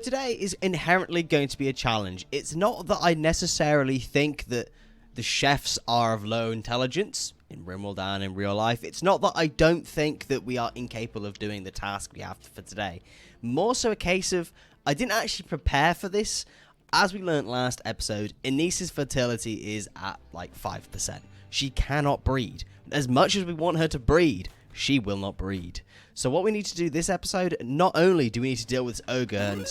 Today is inherently going to be a challenge. It's not that I necessarily think that the chefs are of low intelligence in Rimworld and in real life. It's not that I don't think that we are incapable of doing the task we have for today. More so a case of I didn't actually prepare for this. As we learned last episode, Anice's fertility is at like 5%. She cannot breed. As much as we want her to breed, she will not breed. So what we need to do this episode, not only do we need to deal with this ogre and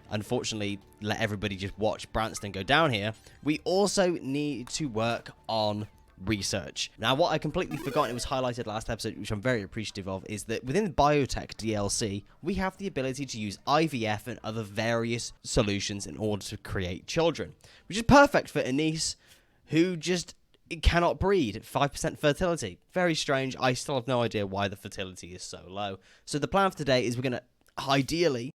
unfortunately let everybody just watch Branston go down here, we also need to work on research. Now, what I completely forgot, and it was highlighted last episode, which I'm very appreciative of, is that within the Biotech DLC, we have the ability to use IVF and other various solutions in order to create children, which is perfect for Anice, who just cannot breed at 5% fertility. Very strange. I still have no idea why the fertility is so low. So the plan for today is we're going to, ideally,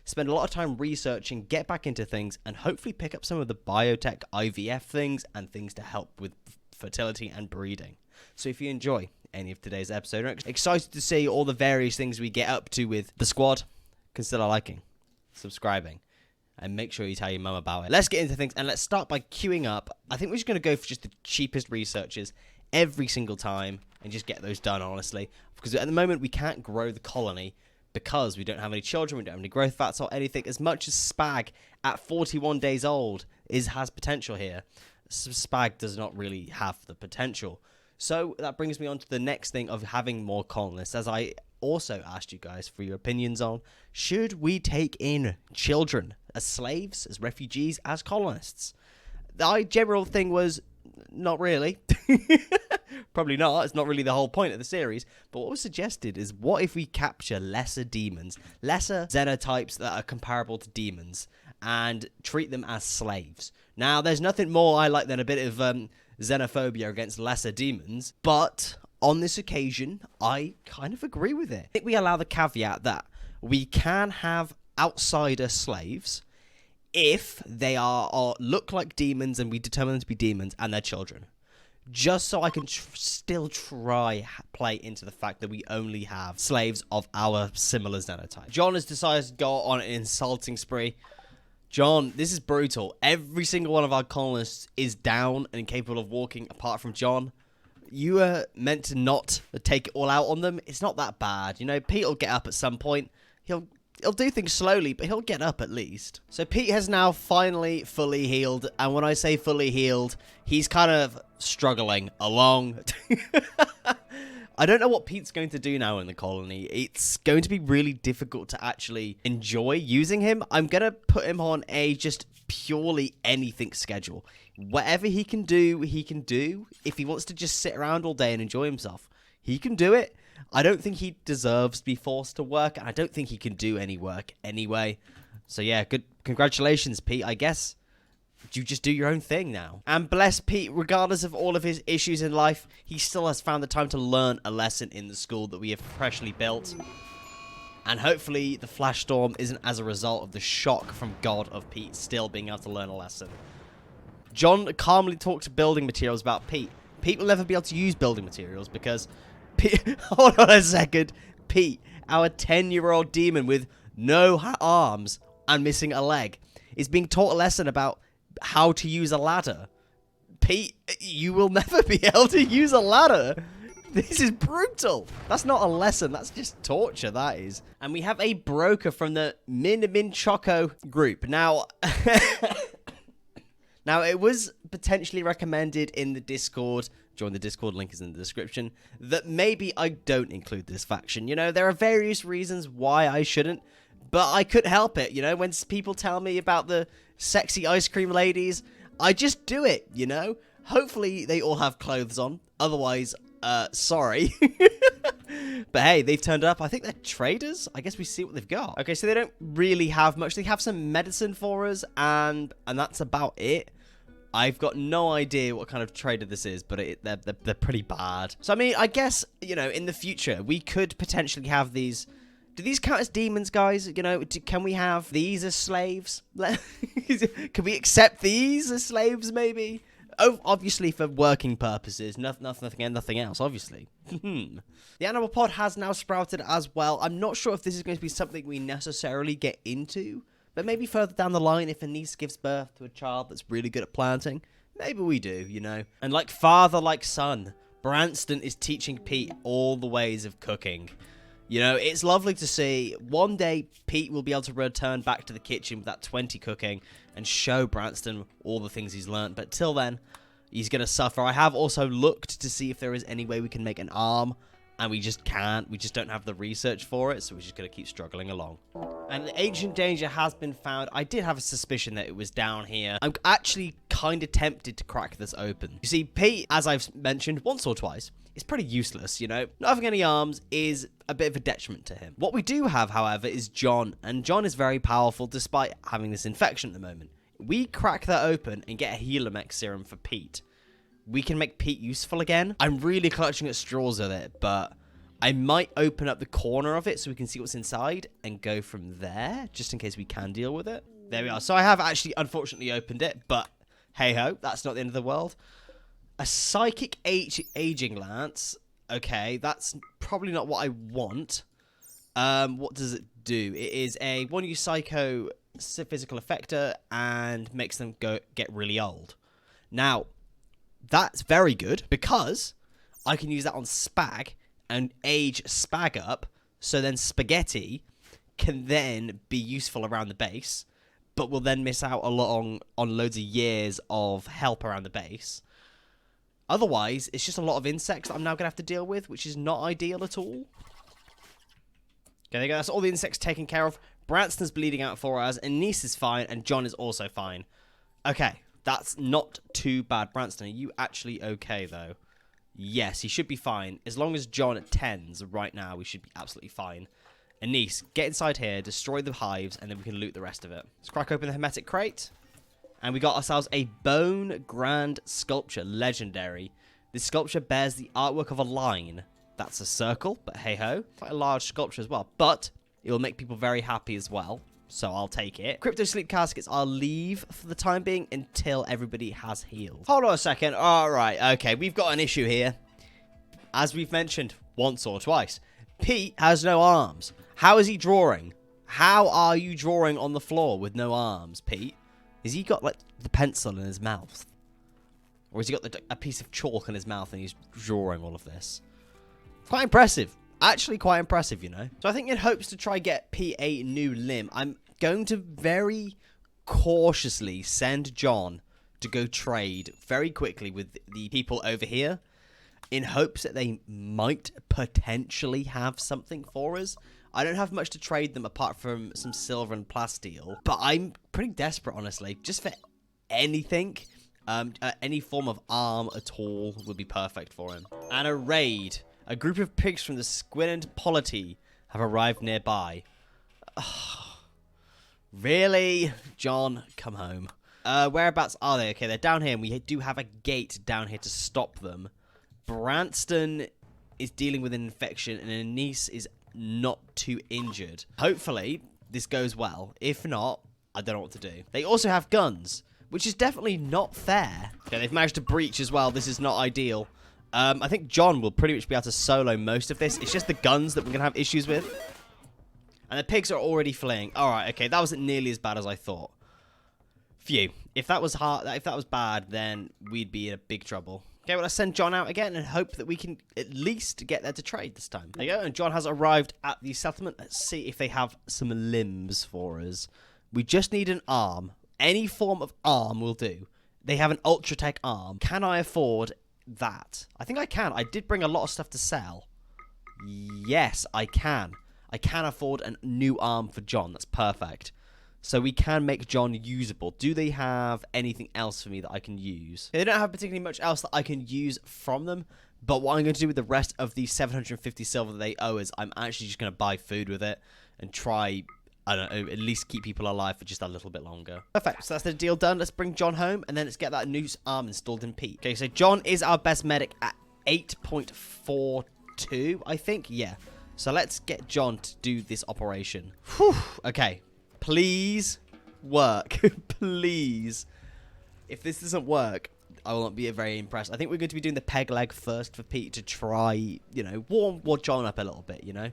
spend a lot of time researching, get back into things, and hopefully pick up some of the Biotech IVF things and things to help with fertility and breeding. So if you enjoy any of today's episode, I'm excited to see all the various things we get up to with the squad, consider liking, subscribing, and make sure you tell your mum about it. Let's get into things, and let's start by queuing up. I think we're just going to go for just the cheapest researchers every single time and just get those done, honestly. Because at the moment, we can't grow the colony because we don't have any children, we don't have any growth fats or anything. As much as Spag, at 41 days old, has potential here, Spag does not really have the potential. So that brings me on to the next thing of having more colonists, as I also asked you guys for your opinions on, should we take in children as slaves, as refugees, as colonists? The general thing was, not really. Probably not. It's not really the whole point of the series. But what was suggested is, what if we capture lesser demons, lesser xenotypes that are comparable to demons, and treat them as slaves? Now, there's nothing more I like than a bit of xenophobia against lesser demons, but on this occasion, I kind of agree with it. I think we allow the caveat that we can have outsider slaves if they are look like demons and we determine them to be demons and they're children. Just so I can still try play into the fact that we only have slaves of our similar xenotype. John has decided to go on an insulting spree. John, this is brutal. Every single one of our colonists is down and incapable of walking apart from John. You are meant to not take it all out on them. It's not that bad. You know, Pete will get up at some point. He'll do things slowly, but he'll get up at least. So Pete has now finally fully healed. And when I say fully healed, he's kind of struggling along. I don't know what Pete's going to do now in the colony. It's going to be really difficult to actually enjoy using him. I'm going to put him on a just purely anything schedule. Whatever he can do, he can do. If he wants to just sit around all day and enjoy himself, he can do it. I don't think he deserves to be forced to work, and I don't think he can do any work anyway. So yeah, good. Congratulations, Pete, I guess. You just do your own thing now. And bless Pete, regardless of all of his issues in life, he still has found the time to learn a lesson in the school that we have freshly built. And hopefully the flash storm isn't as a result of the shock from God of Pete still being able to learn a lesson. John calmly talks building materials about Pete. Pete will never be able to use building materials because Pete, hold on a second. Pete, our 10-year-old demon with no arms and missing a leg, is being taught a lesson about how to use a ladder. Pete, you will never be able to use a ladder. This is brutal. That's not a lesson. That's just torture, that is. And we have a broker from the Min Choco group. Now, now, it was potentially recommended in the Discord, join the Discord, link is in the description, that maybe I don't include this faction. You know, there are various reasons why I shouldn't, but I couldn't help it. You know, when people tell me about the sexy ice cream ladies, I just do it, you know? Hopefully they all have clothes on. Otherwise, sorry. But hey, they've turned up. I think they're traders. I guess we see what they've got. Okay, so they don't really have much. They have some medicine for us, and that's about it. I've got no idea what kind of trader this is, but they're pretty bad. So, I mean, I guess, you know, in the future, we could potentially have these. Do these count as demons, guys? You know, can we have these as slaves? Can we accept these as slaves, maybe? Obviously for working purposes, nothing else, obviously. The animal pod has now sprouted as well. I'm not sure if this is going to be something we necessarily get into, but maybe further down the line, if a niece gives birth to a child that's really good at planting, maybe we do, you know. And like father, like son, Branston is teaching Pete all the ways of cooking. You know, it's lovely to see. One day, Pete will be able to return back to the kitchen with that 20 cooking and show Branston all the things he's learned. But till then, he's going to suffer. I have also looked to see if there is any way we can make an arm, and we just can't. We just don't have the research for it, so we're just going to keep struggling along. And the ancient danger has been found. I did have a suspicion that it was down here. I'm actually kind of tempted to crack this open. You see, Pete, as I've mentioned once or twice, is pretty useless, you know. Not having any arms is a bit of a detriment to him. What we do have, however, is John, and John is very powerful despite having this infection at the moment. We crack that open and get a healer mech serum for Pete. We can make Pete useful again. I'm really clutching at straws with it, but I might open up the corner of it so we can see what's inside and go from there, just in case we can deal with it. There we are. So I have actually, unfortunately, opened it, but hey-ho, that's not the end of the world. A psychic aging lance. Okay, that's probably not what I want. What does it do? It is a one-use psycho physical effector and makes them get really old. Now, that's very good because I can use that on Spag and age Spag up, so then Spaghetti can then be useful around the base, but will then miss out a lot on loads of years of help around the base. Otherwise, it's just a lot of insects that I'm now going to have to deal with, which is not ideal at all. Okay, there you go. That's all the insects taken care of. Branston's bleeding out for us. Anise is fine, and John is also fine. Okay, that's not too bad. Branston, are you actually okay, though? Yes, he should be fine. As long as John attends right now, we should be absolutely fine. Anise, get inside here, destroy the hives, and then we can loot the rest of it. Let's crack open the hermetic crate. And we got ourselves a Bone Grand Sculpture, legendary. This sculpture bears the artwork of a line. That's a circle, but hey-ho. Quite a large sculpture as well, but it will make people very happy as well, so I'll take it. Crypto Sleep Caskets, I'll leave for the time being until everybody has healed. Hold on a second. All right, okay, we've got an issue here. As we've mentioned once or twice, Pete has no arms. How is he drawing? How are you drawing on the floor with no arms, Pete? Has he got, like, the pencil in his mouth? Or has he got a piece of chalk in his mouth and he's drawing all of this? Quite impressive. Actually quite impressive, you know. So I think in hopes to try get Pete a new limb, I'm going to very cautiously send John to go trade very quickly with the people over here in hopes that they might potentially have something for us. I don't have much to trade them apart from some silver and plasteel, but I'm pretty desperate, honestly. Just for anything, any form of arm at all would be perfect for him. And a raid. A group of pigs from the Squinant polity have arrived nearby. Ugh. Really? John, come home. Whereabouts are they? Okay, they're down here, and we do have a gate down here to stop them. Branston is dealing with an infection, and Anise is not too injured. Hopefully, this goes well. If not, I don't know what to do. They also have guns, which is definitely not fair. Okay, they've managed to breach as well. This is not ideal. I think John will pretty much be able to solo most of this. It's just the guns that we're going to have issues with. And the pigs are already fleeing. Alright, okay, that wasn't nearly as bad as I thought. Phew. If that was bad, then we'd be in a big trouble. Okay, well, let's send John out again and hope that we can at least get there to trade this time. There you go, and John has arrived at the settlement. Let's see if they have some limbs for us. We just need an arm. Any form of arm will do. They have an Ultratech arm. Can I afford that? I think I can. I did bring a lot of stuff to sell. Yes, I can. I can afford a new arm for John. That's perfect. So we can make John usable. Do they have anything else for me that I can use? They don't have particularly much else that I can use from them. But what I'm going to do with the rest of the 750 silver that they owe us, I'm actually just going to buy food with it and try, I don't know, at least keep people alive for just a little bit longer. Perfect. So that's the deal done. Let's bring John home and then let's get that new arm installed in Pete. Okay, so John is our best medic at 8.42, I think. Yeah. So let's get John to do this operation. Whew. Okay. Please work. Please. If this doesn't work, I will not be very impressed. I think we're going to be doing the peg leg first for Pete to try, you know, warm John up a little bit, you know.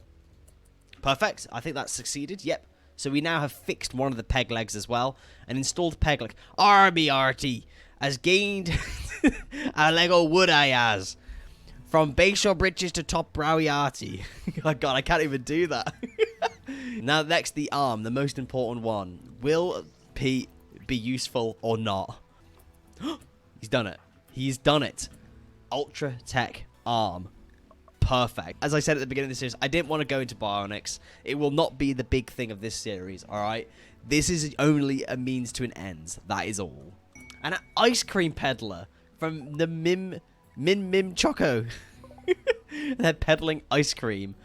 Perfect. I think that's succeeded. Yep. So we now have fixed one of the peg legs as well and installed peg leg. RBRT has gained a Lego wood I has. From Bayshore Bridges to Top Browiarty. Oh god, I can't even do that. Now next, the arm, the most important one. Will Pete be useful or not? He's done it. He's done it. Ultra Tech arm. Perfect. As I said at the beginning of the series, I didn't want to go into Bionics. It will not be the big thing of this series, alright? This is only a means to an end. That is all. And an ice cream peddler from the Mim Choco. They're peddling ice cream.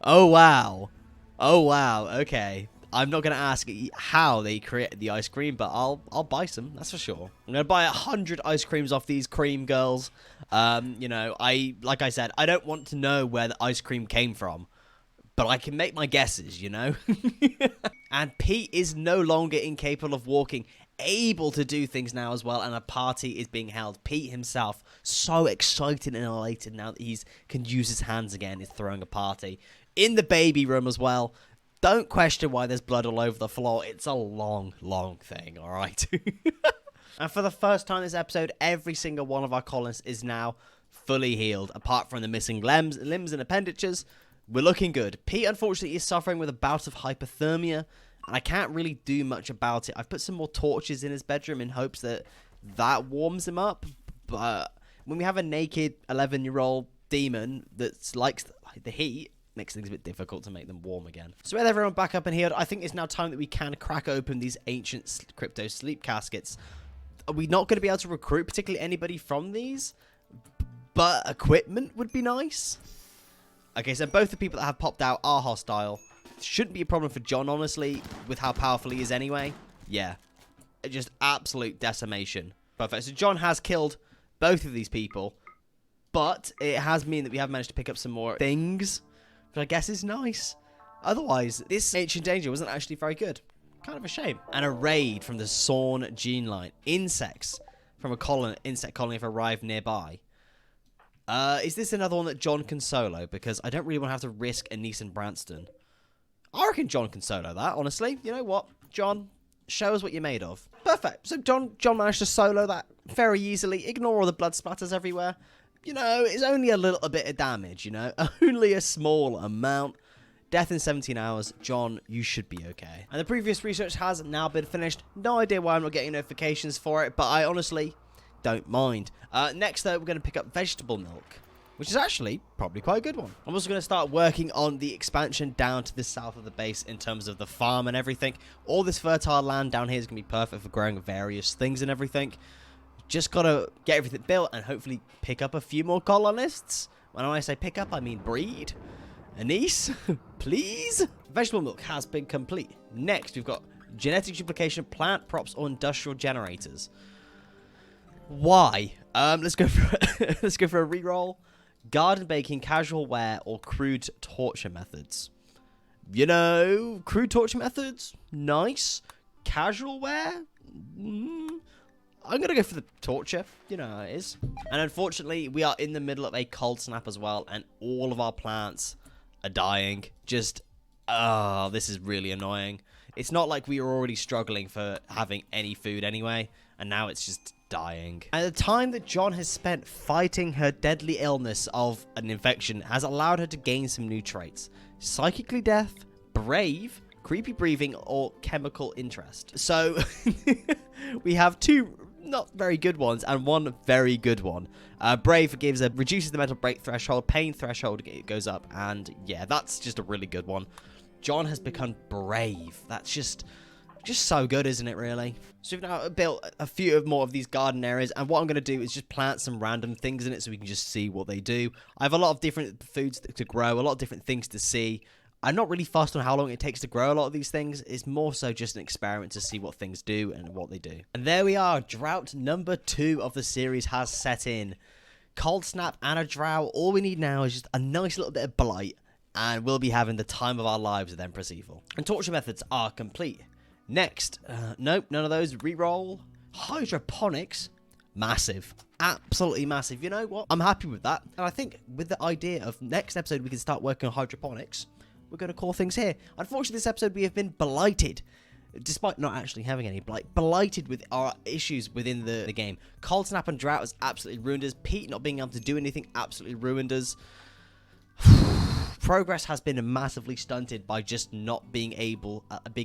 Oh, wow. Oh, wow. Okay. I'm not going to ask how they created the ice cream, but I'll buy some. That's for sure. I'm going to buy 100 ice creams off these cream girls. You know, like I said, I don't want to know where the ice cream came from, but I can make my guesses, you know? And Pete is no longer incapable of walking, able to do things now as well, and a party is being held. Pete himself, so excited and elated now that he can use his hands again, is throwing a party. In the baby room as well. Don't question why there's blood all over the floor. It's a long, long thing, alright? And for the first time this episode, every single one of our colonists is now fully healed, apart from the missing limbs and appendages. We're looking good. Pete, unfortunately, is suffering with a bout of hypothermia, and I can't really do much about it. I've put some more torches in his bedroom in hopes that that warms him up, but when we have a naked 11-year-old demon that likes the heat, makes things a bit difficult to make them warm again. So with everyone back up and healed, I think it's now time that we can crack open these ancient crypto sleep caskets. Are we not going to be able to recruit particularly anybody from these? But equipment would be nice. Okay, so both the people that have popped out are hostile. Shouldn't be a problem for John, honestly, with how powerful he is anyway. Yeah. Just absolute decimation. Perfect. So John has killed both of these people. But it has meant that we have managed to pick up some more things, which I guess is nice. Otherwise, this Ancient Danger wasn't actually very good. Kind of a shame. And a raid from the Sawn gene line. Insects from a insect colony have arrived nearby. Is this another one that John can solo? Because I don't really want to have to risk Anise and Branston. I reckon John can solo that, honestly. You know what? John, show us what you're made of. Perfect. So John managed to solo that very easily. Ignore all the blood splatters everywhere. You know, it's only a little bit of damage, you know. Only a small amount. Death in 17 hours. John, you should be okay. And the previous research has now been finished. No idea why I'm not getting notifications for it, but I honestly don't mind. Next, though, we're going to pick up vegetable milk, which is actually probably quite a good one. I'm also going to start working on the expansion down to the south of the base in terms of the farm and everything. All this fertile land down here is going to be perfect for growing various things and everything. Just got to get everything built and hopefully pick up a few more colonists. When I say pick up, I mean breed. Anise, please? Vegetable milk has been complete. Next, we've got genetic duplication, plant props, or industrial generators. Why? Let's go for a reroll. Garden baking, casual wear, or crude torture methods. You know, crude torture methods, nice. Casual wear, I'm going to go for the torture. You know how it is. And unfortunately, we are in the middle of a cold snap as well, and all of our plants are dying. Just, this is really annoying. It's not like we were already struggling for having any food anyway, and now it's just dying. And the time that John has spent fighting her deadly illness of an infection has allowed her to gain some new traits. Psychically deaf, brave, creepy breathing, or chemical interest. So, we have two not very good ones and one very good one. Brave reduces the mental break threshold, pain threshold goes up, and yeah, that's just a really good one. John has become brave. That's just so good, isn't it, really? So we've now built a few more of these garden areas, and what I'm going to do is just plant some random things in it so we can just see what they do. I have a lot of different foods to grow, a lot of different things to see. I'm not really fussed on how long it takes to grow a lot of these things. It's more so just an experiment to see what things do and what they do. And there we are. Drought number 2 of the series has set in. Cold snap and a drought. All we need now is just a nice little bit of blight, and we'll be having the time of our lives with Empress Evil. And torture methods are complete. Next, nope, none of those. Reroll. Hydroponics. massive. Absolutely massive. You know what? I'm happy with that. And I think with the idea of next episode we can start working on hydroponics, we're going to call things here. Unfortunately, this episode we have been blighted. Despite not actually having any blighted with our issues within the game. Cold snap and drought has absolutely ruined us. Pete not being able to do anything absolutely ruined us. Progress has been massively stunted by just not being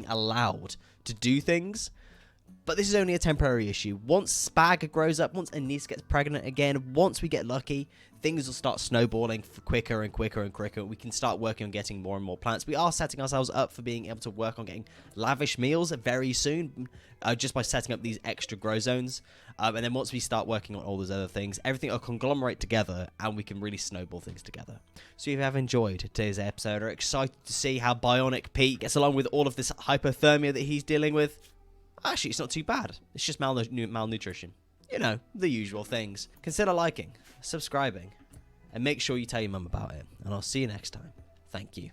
allowed to do things. But this is only a temporary issue. Once Spag grows up, once Anise gets pregnant again, once we get lucky, things will start snowballing quicker and quicker and quicker. We can start working on getting more and more plants. We are setting ourselves up for being able to work on getting lavish meals very soon, just by setting up these extra grow zones. And then once we start working on all those other things, everything will conglomerate together and we can really snowball things together. So if you have enjoyed today's episode, or excited to see how Bionic Pete gets along with all of this hypothermia that he's dealing with, actually, it's not too bad. It's just malnutrition. You know, the usual things. Consider liking, subscribing, and make sure you tell your mum about it. And I'll see you next time. Thank you.